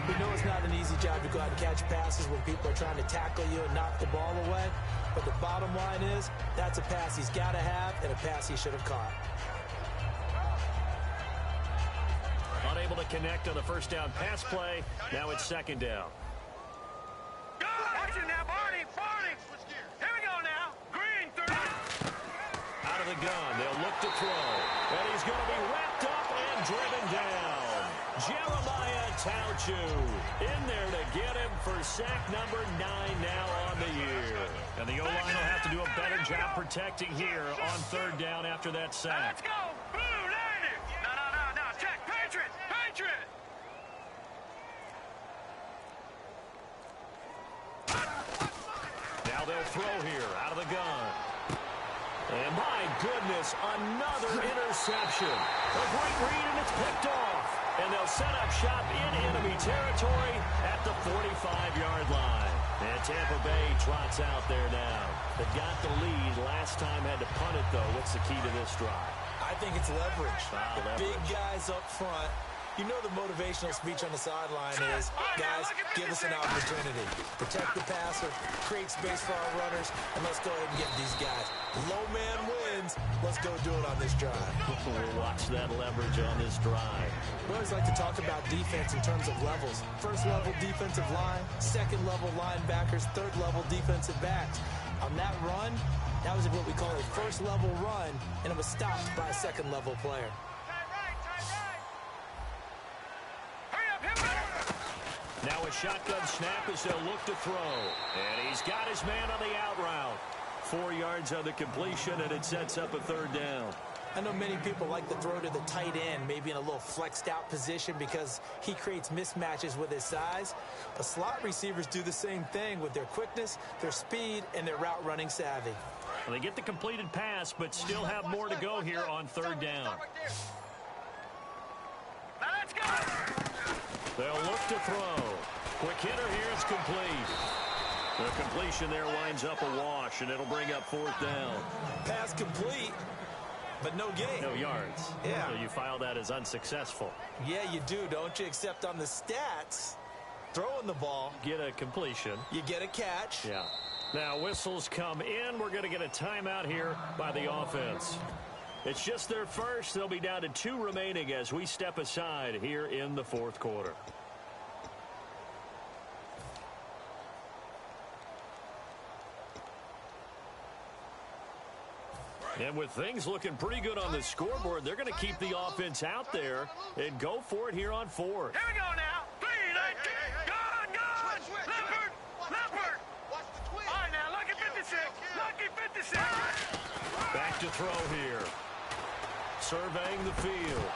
We know it's not an easy job to go out and catch passes when people are trying to tackle you and knock the ball away. But the bottom line is that's a pass he's got to have and a pass he should have caught. Unable to connect on the 1st down pass play. Now it's 2nd down. Watch it now, Barney. Here we go now. Green, 30. Out of the gun, they'll look to throw. And he's going to be wrapped up and driven down. Jeremiah Tauchu in there to get him for sack number 9 now on the year. And the O-line will have to do a better job protecting here on 3rd down after that sack. Let's go. Blue 90. No. Check. Patriot. Now they'll throw here out of the gun. And my goodness, another interception. A great read, and it's picked off. And they'll set up shop in enemy territory at the 45-yard line. And Tampa Bay trots out there now. They got the lead. Last time had to punt it, though. What's the key to this drive? I think it's leverage. Leverage. Big guys up front. You know the motivational speech on the sideline is, guys, give us an opportunity. Protect the passer, create space for our runners, and let's go ahead and get these guys. Low man wins. Let's go do it on this drive. We'll watch that leverage on this drive. We always like to talk about defense in terms of levels. 1st level defensive line, 2nd level linebackers, 3rd level defensive backs. On that run, that was what we call a 1st level run, and it was stopped by a 2nd level player. Now a shotgun snap as they'll look to throw. And he's got his man on the out route. 4 yards on the completion, and it sets up a third down. I know many people like to throw to the tight end, maybe in a little flexed out position because he creates mismatches with his size. But slot receivers do the same thing with their quickness, their speed, and their route running savvy. Well, they get the completed pass, but still have more to go here on third down. Now let's go. They'll look to throw. Quick hitter here, it's complete. The completion there winds up a wash, and it'll bring up fourth down. Pass complete, but no gain. No yards. Yeah. So you file that as unsuccessful. Yeah, you do, don't you? Except on the stats, throwing the ball, Get a completion. you get a catch. Yeah. Now whistles come in. We're going to get a timeout here by the offense. It's just their first. They'll be down to 2 remaining as we step aside here in the fourth quarter. And with things looking pretty good on the scoreboard, they're going to keep the offense out there and go for it here on fourth. Here we go now. 3, 19. Gone. Leopard. All right, now, lucky 56. Lucky 56. Back to throw here. Surveying the field.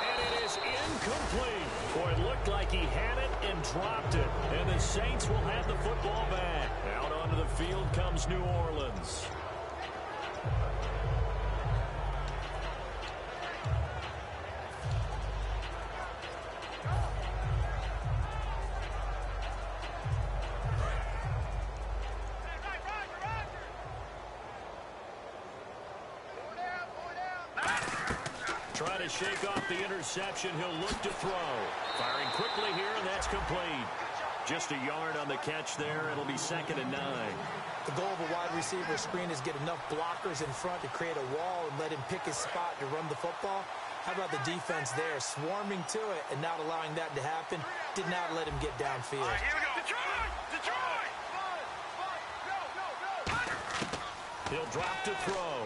And it is incomplete. Boy, it looked like he had it and dropped it. And the Saints will have the football back. Out onto the field comes New Orleans. Try to shake off the interception. He'll look to throw. Firing quickly here, and that's complete. Just a yard on the catch there. It'll be 2nd and 9. The goal of a wide receiver screen is get enough blockers in front to create a wall and let him pick his spot to run the football. How about the defense there, swarming to it and not allowing that to happen? Did not let him get downfield. All right, here we go. Detroit. He'll drop to throw.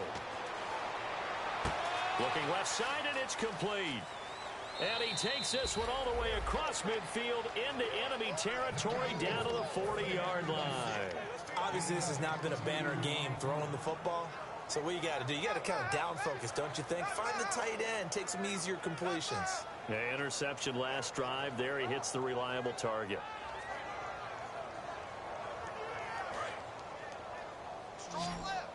Looking left side, and it's complete. And he takes this one all the way across midfield into enemy territory down to the 40-yard line. Obviously, this has not been a banner game throwing the football. So what you got to do, you got to kind of down focus, don't you think? Find the tight end, take some easier completions. Yeah, interception last drive. There he hits the reliable target. Strong left.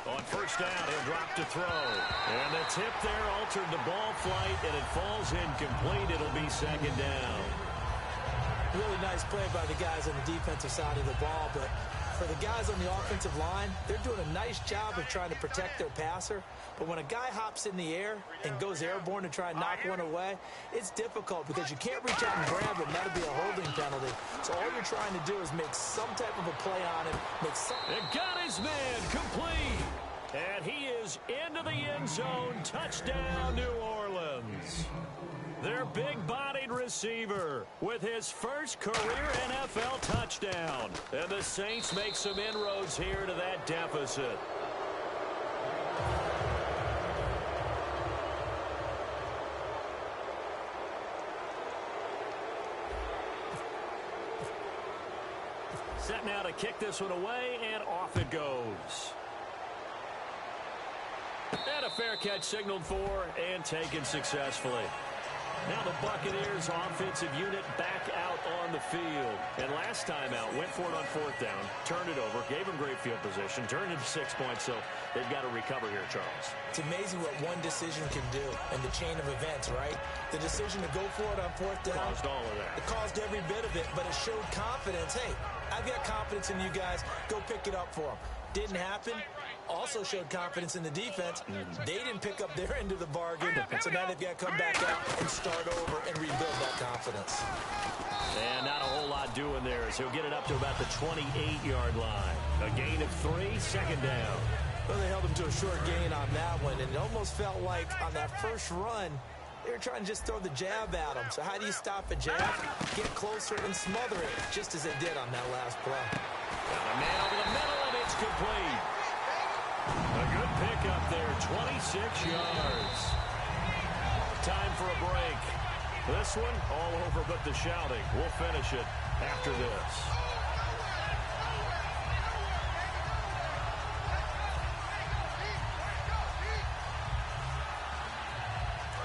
On first down, he'll drop to throw. And the tip there altered the ball flight, and it falls incomplete. It'll be 2nd down. Really nice play by the guys on the defensive side of the ball, but for the guys on the offensive line, they're doing a nice job of trying to protect their passer. But when a guy hops in the air and goes airborne to try and knock one away, it's difficult because you can't reach out and grab him. That'll be a holding penalty. So all you're trying to do is make some type of a play on him. It got his man complete. And he is into the end zone. Touchdown, New Orleans. Their big-bodied receiver with his first career NFL touchdown. And the Saints make some inroads here to that deficit. Set now to kick this one away, and off it goes. And a fair catch signaled for and taken successfully. Now the Buccaneers offensive unit back out on the field. And last time out, went for it on 4th down, turned it over, gave them great field position, turned into 6 points, so they've got to recover here, Charles. It's amazing what one decision can do in the chain of events, right? The decision to go for it on 4th down. Caused all of that. It caused every bit of it, but it showed confidence. Hey, I've got confidence in you guys. Go pick it up for them. Didn't happen. Also showed confidence in the defense. They didn't pick up their end of the bargain, so now they've got to come back out and start over and rebuild that confidence. And not a whole lot doing there as he'll get it up to about the 28-yard line. A gain of 3, 2nd down. Well, they held him to a short gain on that one, and it almost felt like on that first run, they were trying to just throw the jab at him. So how do you stop a jab? Get closer and smother it, just as they did on that last play. Got a man over the middle, and it's complete. A good pickup there, 26 yards. time for a break. This one, all over but the shouting. We'll finish it after this.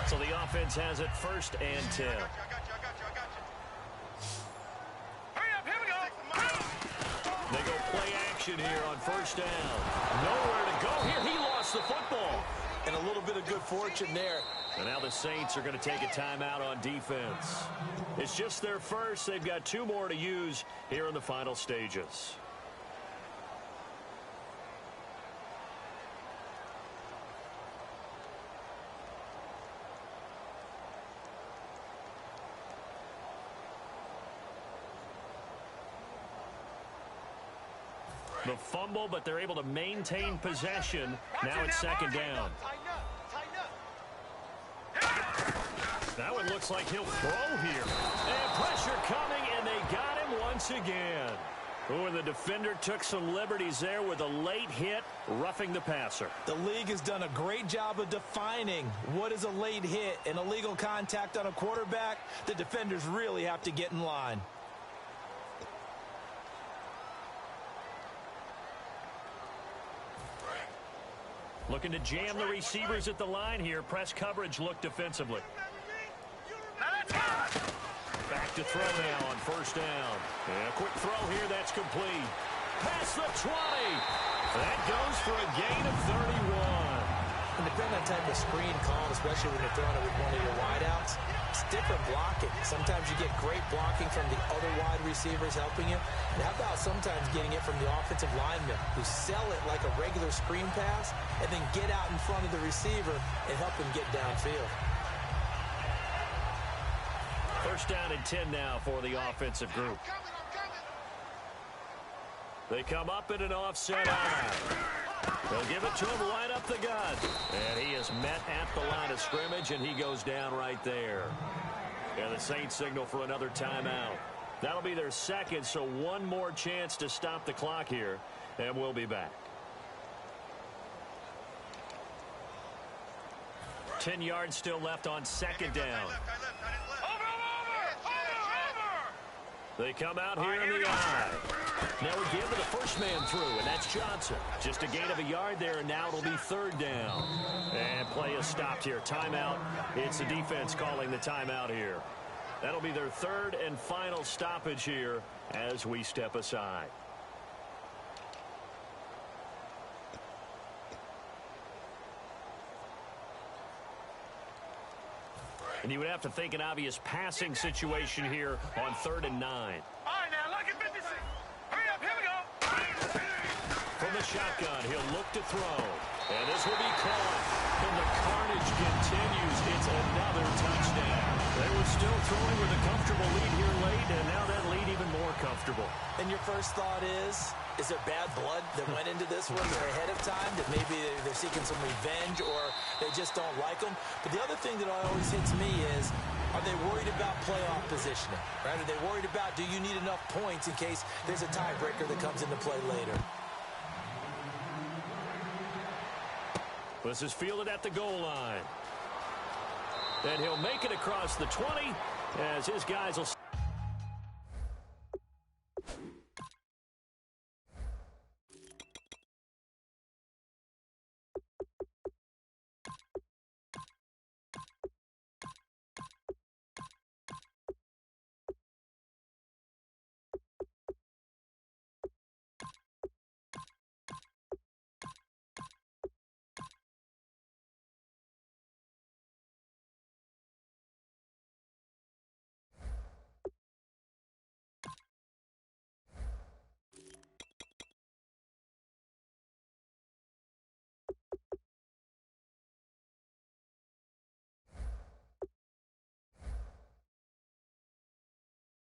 So the offense has it 1st and 10. I got you. Hurry up, here we go. They go play action here on 1st down. Nowhere to go here. He lost the football. And a little bit of good fortune there. And now the Saints are going to take a timeout on defense. It's just their first. They've got 2 more to use here in the final stages. The fumble, but they're able to maintain possession. Now it's 2nd down. Tighten up. That one looks like he'll throw here. And pressure coming, and they got him once again. Oh, and the defender took some liberties there with a late hit, roughing the passer. The league has done a great job of defining what is a late hit and illegal contact on a quarterback. The defenders really have to get in line. Looking to jam the receivers at the line here. Press coverage look defensively. Back to throw now on 1st down. And a quick throw here. That's complete. Past the 20. That goes for a gain of 31. And depending on the type of screen call, especially when you're throwing it with one of your wideouts, it's different blocking. Sometimes you get great blocking from the other wide receivers helping you. And how about sometimes getting it from the offensive linemen who sell it like a regular screen pass and then get out in front of the receiver and help him get downfield. 1st down and 10 now for the offensive group. They come up in an offset eye. They'll give it to him right up the gut. And he is met at the line of scrimmage, and he goes down right there. And the Saints signal for another timeout. That'll be their 2nd, so 1 more chance to stop the clock here, and we'll be back. 10 yards still left on 2nd down. They come out here in the eye. Now we give to the first man through, and that's Johnson. Just a gain of a yard there, and now it'll be 3rd down. And play is stopped here. Timeout. It's the defense calling the timeout here. That'll be their 3rd and final stoppage here as we step aside. And you would have to think an obvious passing situation here on 3rd and 9. All right, now, look at 56. Hurry up, here we go. From the shotgun, he'll look to throw. And this will be caught. And the carnage continues. It's another touchdown. They were still throwing with a comfortable lead here late, and now that lead even more comfortable. And your first thought is there bad blood that went into this one ahead of time, that maybe they're seeking some revenge or they just don't like them? But the other thing that always hits me is, are they worried about playoff positioning? Right? Are they worried about, do you need enough points in case there's a tiebreaker that comes into play later? This is fielded at the goal line. And he'll make it across the 20 as his guys will...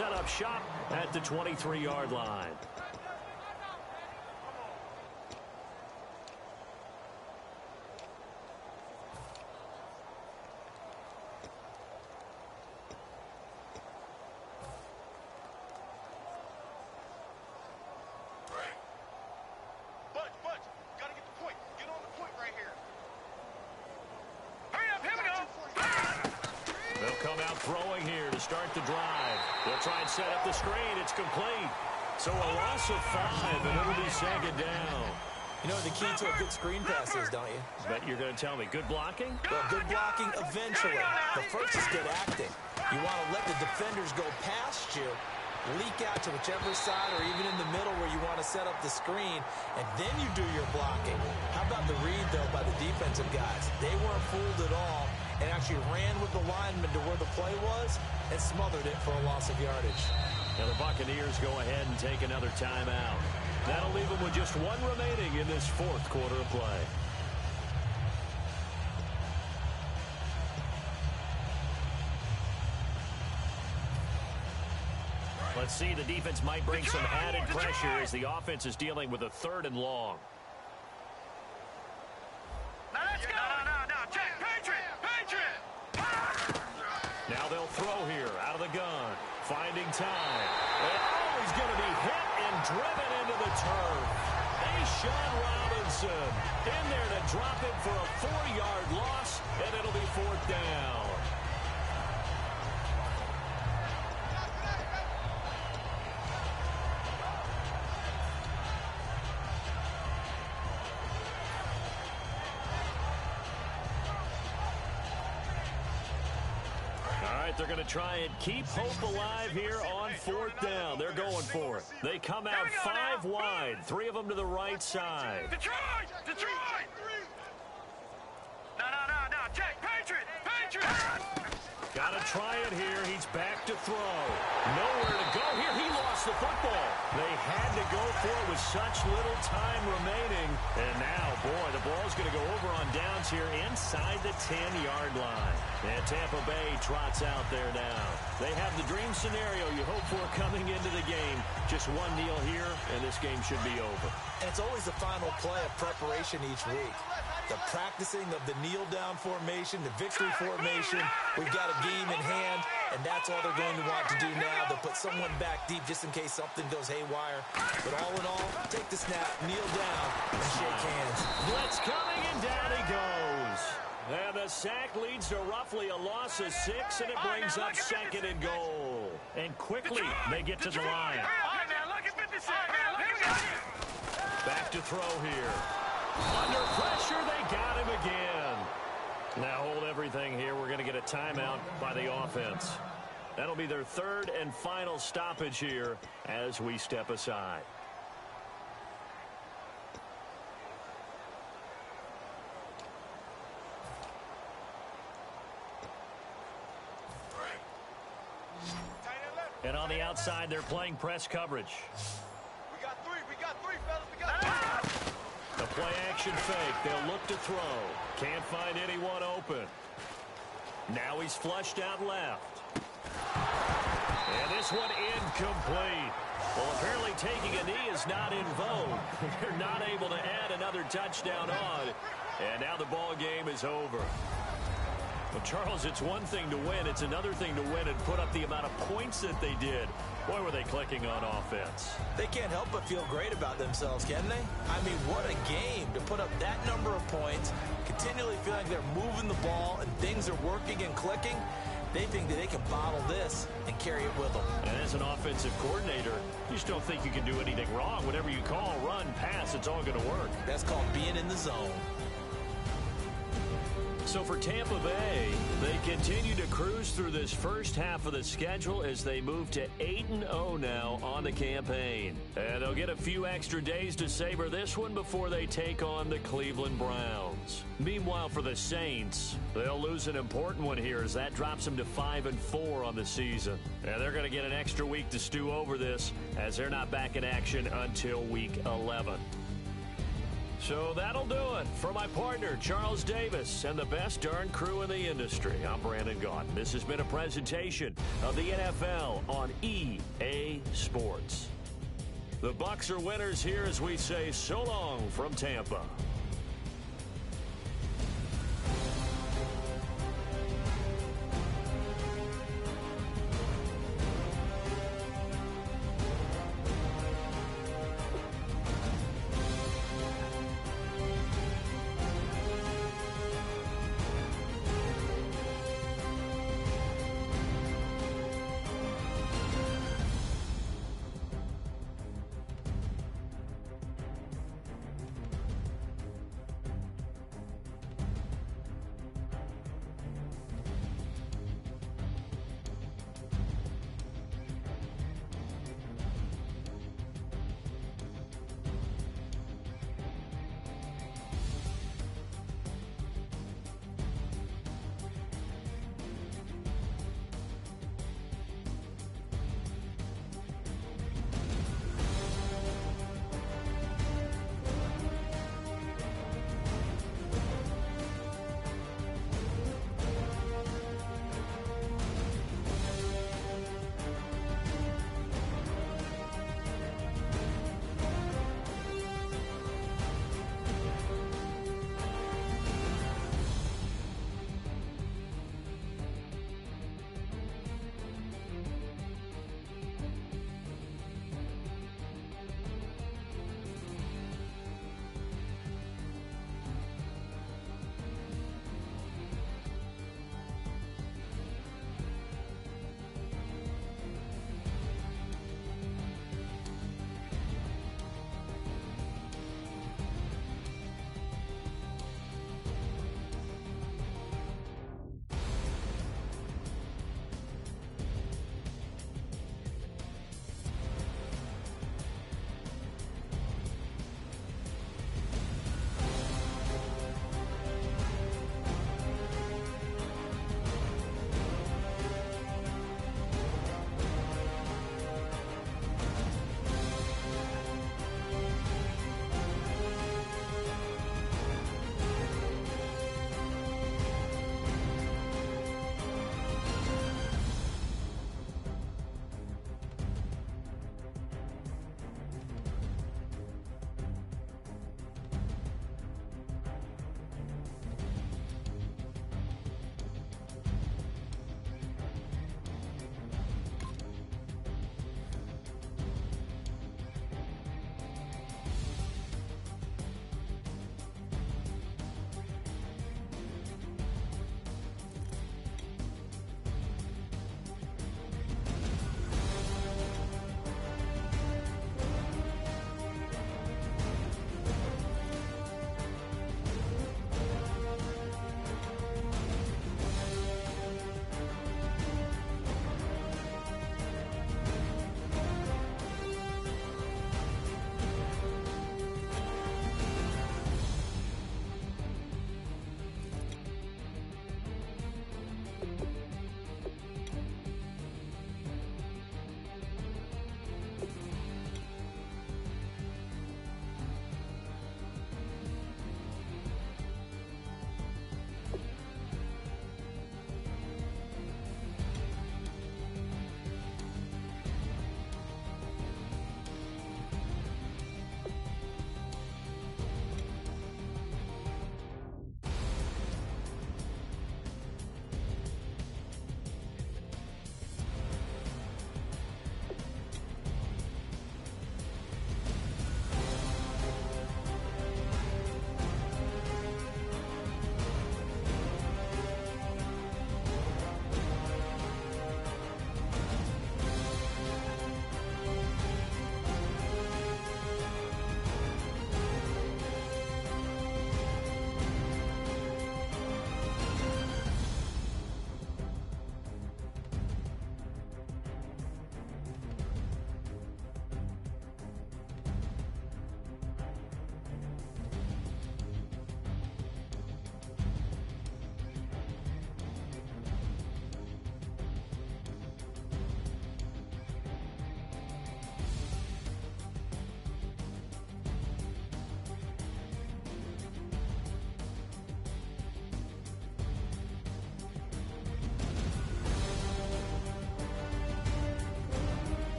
Set up shop at the 23-yard line. Budge, gotta get the point. Get on the point right here. Hurry up, here we go. start the drive. They'll try and set up the screen. It's complete. So a loss of 5, and it'll be second down. You know what the key to a good screen pass is, don't you? Bet you're going to tell me. Good blocking? Well, good blocking eventually. But first is good acting. You want to let the defenders go past you, leak out to whichever side or even in the middle where you want to set up the screen, and then you do your blocking. How about the read, though, by the defensive guys? They weren't fooled at all and actually ran with the lineman to where the play was and smothered it for a loss of yardage. Now the Buccaneers go ahead and take another timeout. That'll leave them with just one remaining in this fourth quarter of play. Let's see, the defense might bring some added pressure as the offense is dealing with a 3rd and long. Now let's go. No. Check. Patriot. Now they'll throw here out of the gun. Finding time. And he's going to be hit and driven into the turf. Sean Robinson in there to drop it for a 4-yard loss, and it'll be 4th down. They're going to try and keep hope alive here on 4th down. They're going for it. They come out 5 wide, 3 of them to the right side. Detroit! No. Check. Patriot! Got to try it here. He's back to throw. Nowhere to go here. He lost the football. They had to go for it with such little time remaining. And now, boy, the ball's going to go over on downs here inside the 10-yard line. And Tampa Bay trots out there now. They have the dream scenario you hope for coming into the game. Just one kneel here, and this game should be over. And it's always the final play of preparation each week. The practicing of the kneel-down formation, the victory formation. We've got a game in hand, and that's all they're going to want to do now. They'll put someone back deep just in case something goes haywire. But all in all, take the snap, kneel down, and shake hands. Blitz coming, and down he goes. And the sack leads to roughly a loss of 6, and it brings up 2nd and goal. And quickly, they get to the line. Back to throw here. Under pressure, they got him again. Now hold everything here. We're going to get a timeout by the offense. That'll be their 3rd and final stoppage here as we step aside. And on the outside, they're playing press coverage. We got three, fellas. We got three. The play-action fake. They'll look to throw. Can't find anyone open. Now he's flushed out left. And this one incomplete. Well, apparently taking a knee is not in vogue. They're not able to add another touchdown on. And now the ball game is over. Well, Charles, it's one thing to win. It's another thing to win and put up the amount of points that they did. Boy, were they clicking on offense. They can't help but feel great about themselves, can they? I mean, what a game to put up that number of points, continually feel like they're moving the ball and things are working and clicking. They think that they can bottle this and carry it with them. And as an offensive coordinator, you just don't think you can do anything wrong. Whatever you call, run, pass, it's all going to work. That's called being in the zone. So for Tampa Bay, they continue to cruise through this first half of the schedule as they move to 8-0 now on the campaign. And they'll get a few extra days to savor this one before they take on the Cleveland Browns. Meanwhile, for the Saints, they'll lose an important one here as that drops them to 5-4 on the season. And they're going to get an extra week to stew over this as they're not back in action until week 11. So that'll do it. For my partner, Charles Davis, and the best darn crew in the industry, I'm Brandon Gaudin. This has been a presentation of the NFL on EA Sports. The Bucs are winners here as we say so long from Tampa.